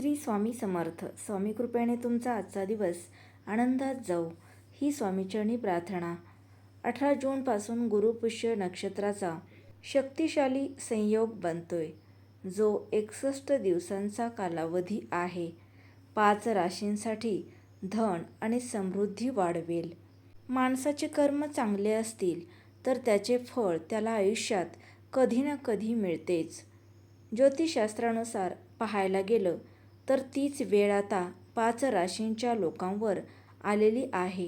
श्री स्वामी समर्थ. स्वामी कृपेने तुमचा आजचा दिवस आनंदात जाऊ ही स्वामीचरणी प्रार्थना. 18 जूनपासून गुरुपुष्य नक्षत्राचा शक्तिशाली संयोग बनतोय, जो 61 दिवसांचा कालावधी आहे. 5 राशींसाठी धन आणि समृद्धी वाढवेल. माणसाचे कर्म चांगले असतील तर त्याचे फळ त्याला आयुष्यात कधी ना कधी मिळतेच. ज्योतिषशास्त्रानुसार पाहायला गेलं तर तीच वेळ आता 5 राशींच्या लोकांवर आलेली आहे.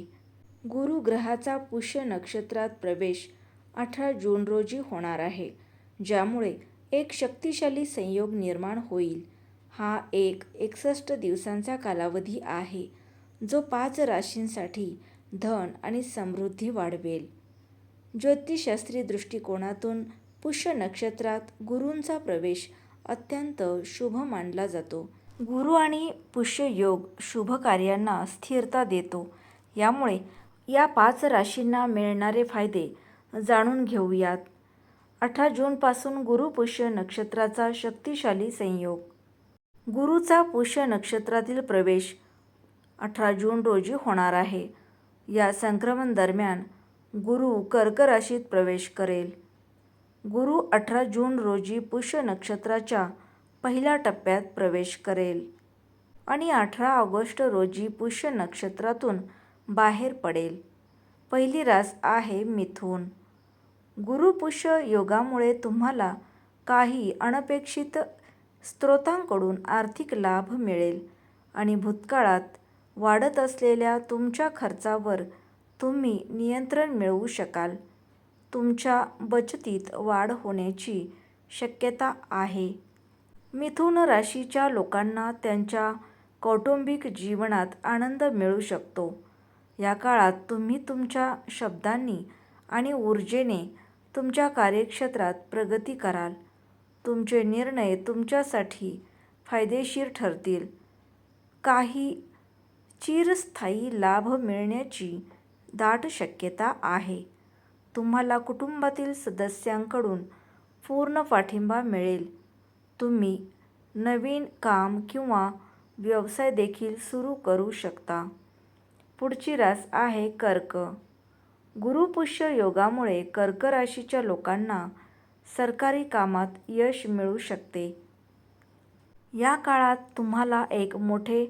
गुरु ग्रहाचा पुष्य नक्षत्रात प्रवेश 18 जून रोजी होणार आहे, ज्यामुळे एक शक्तिशाली संयोग निर्माण होईल. हा एक 61 दिवसांचा कालावधी आहे, जो 5 राशींसाठी धन आणि समृद्धी वाढवेल. ज्योतिषशास्त्रीय दृष्टिकोनातून पुष्य नक्षत्रात गुरूंचा प्रवेश अत्यंत शुभ मानला जातो. गुरु आणि पुष्य योग शुभ कार्यांना स्थिरता देतो. यामुळे या 5 राशींना मिळणारे फायदे जाणून घेऊयात. 18 जूनपासून गुरु पुष्य नक्षत्राचा शक्तिशाली संयोग. गुरुचा पुष्य नक्षत्रातील प्रवेश 18 जून रोजी होणार आहे. या संक्रमण दरम्यान गुरु कर्क राशीत प्रवेश करेल. गुरु 18 जून रोजी पुष्य नक्षत्राच्या पहिल्या टप्प्यात प्रवेश करेल आणि 18 ऑगस्ट रोजी पुष्य नक्षत्रातून बाहेर पडेल. पहिली रास आहे मिथुन. गुरु पुष्य योगामुळे तुम्हाला काही अनपेक्षित स्रोतांकडून आर्थिक लाभ मिळेल आणि भूतकाळात वाढत असलेल्या तुमच्या खर्चावर तुम्ही नियंत्रण मिळवू शकाल. तुमच्या बचतीत वाढ होण्याची शक्यता आहे. मिथुन राशीच्या लोकांना त्यांच्या कौटुंबिक जीवनात आनंद मिळू शकतो. या काळात तुम्ही तुमच्या शब्दांनी आणि ऊर्जेने तुमच्या कार्यक्षेत्रात प्रगती कराल. तुमचे निर्णय तुमच्यासाठी फायदेशीर ठरतील. काही चिरस्थायी लाभ मिळण्याची दाट शक्यता आहे. तुम्हाला कुटुंबातील सदस्यांकडून पूर्ण पाठिंबा मिळेल. तुम्ही नवीन काम किंवा व्यवसाय देखील सुरू करू शकता. पुढची रास आहे कर्क. गुरु पुष्य योगामुळे कर्क राशीच्या लोकांना सरकारी कामात यश मिळू शकते. या काळात तुम्हाला एक मोठे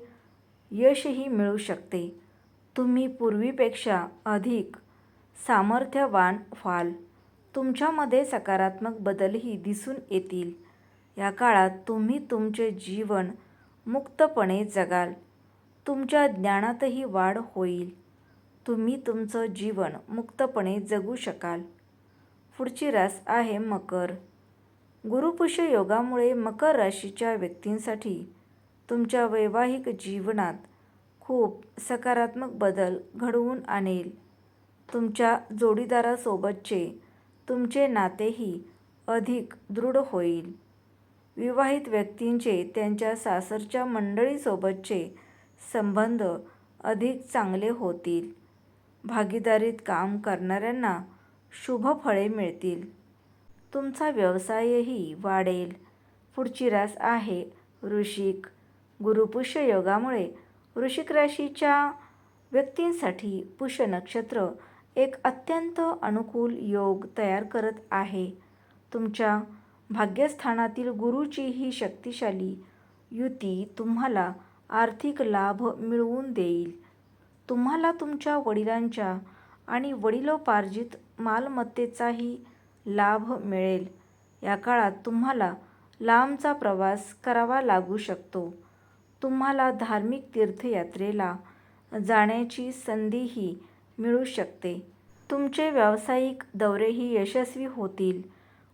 यशही मिळू शकते. तुम्ही पूर्वीपेक्षा अधिक सामर्थ्यवान व्हाल. तुमच्यामध्ये सकारात्मक बदलही दिसून येतील. या काळात तुम्ही तुमचे जीवन मुक्तपणे जगाल. तुमच्या ज्ञानातही वाढ होईल. तुम्ही तुमचं जीवन मुक्तपणे जगू शकाल. पुढची रास आहे मकर. गुरुपुष्य योगामुळे मकर राशीच्या व्यक्तींसाठी तुमच्या वैवाहिक जीवनात खूप सकारात्मक बदल घडवून आणेल. तुमच्या जोडीदारासोबतचे तुमचे नातेही अधिक दृढ होईल. विवाहित व्यक्तींचे त्यांच्या सासरच्या मंडळीसोबतचे संबंध अधिक चांगले होतील. भागीदारीत काम करणाऱ्यांना शुभ फळे मिळतील. तुमचा व्यवसायही वाढेल. पुढची रास आहे वृश्चिक. गुरुपुष्य योगामुळे वृश्चिक राशीच्या व्यक्तींसाठी पुष्य नक्षत्र एक अत्यंत अनुकूल योग तयार करत आहे. तुमच्या भाग्यस्थानातील गुरुची ही शक्तिशाली युती तुम्हाला आर्थिक लाभ मिळवून देईल. तुम्हाला तुमच्या वडिलांच्या आणि वडिलोपार्जित मालमत्तेचाही लाभ मिळेल. या काळात तुम्हाला लांबचा प्रवास करावा लागू शकतो. तुम्हाला धार्मिक तीर्थयात्रेला जाण्याची संधीही मिळू शकते. तुमचे व्यावसायिक दौरेही यशस्वी होतील.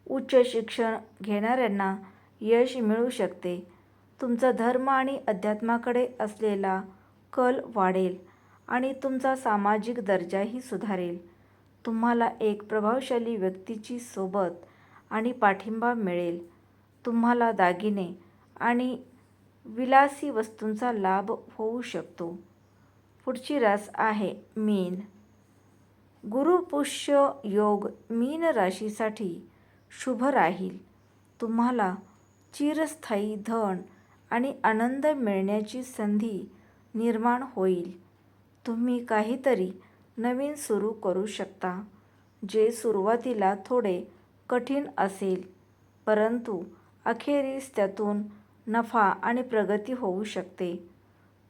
उच्च शिक्षण घेणाऱ्यांना यश मिळू शकते. तुमचा धर्म आणि अध्यात्माकडे असलेला कल वाढेल आणि तुमचा सामाजिक दर्जाही सुधारेल. तुम्हाला एक प्रभावशाली व्यक्तीची सोबत आणि पाठिंबा मिळेल. तुम्हाला दागिने आणि विलासी वस्तूंचा लाभ होऊ शकतो. पुढची रास आहे मीन. गुरुपुष्य योग मीन राशीसाठी शुभ राहील. तुम्हाला चिरस्थायी धन आणि आनंद मिळण्याची संधी निर्माण होईल. तुम्ही काहीतरी नवीन सुरू करू शकता, जे सुरुवातीला थोडे कठीण असेल, परंतु अखेरीस त्यातून नफा आणि प्रगती होऊ शकते.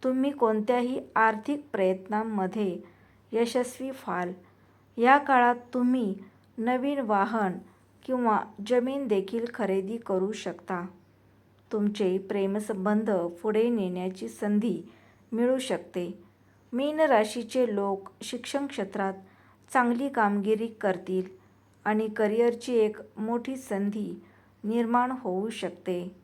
तुम्ही कोणत्याही आर्थिक प्रयत्नांमध्ये यशस्वी व्हाल. या काळात तुम्ही नवीन वाहन किंवा जमीन देखील खरेदी करू शकता. तुमचे प्रेमसंबंध पुढे नेण्याची संधी मिळू शकते. मीन राशीचे लोक शिक्षण क्षेत्रात चांगली कामगिरी करतील आणि करिअरची एक मोठी संधी निर्माण होऊ शकते.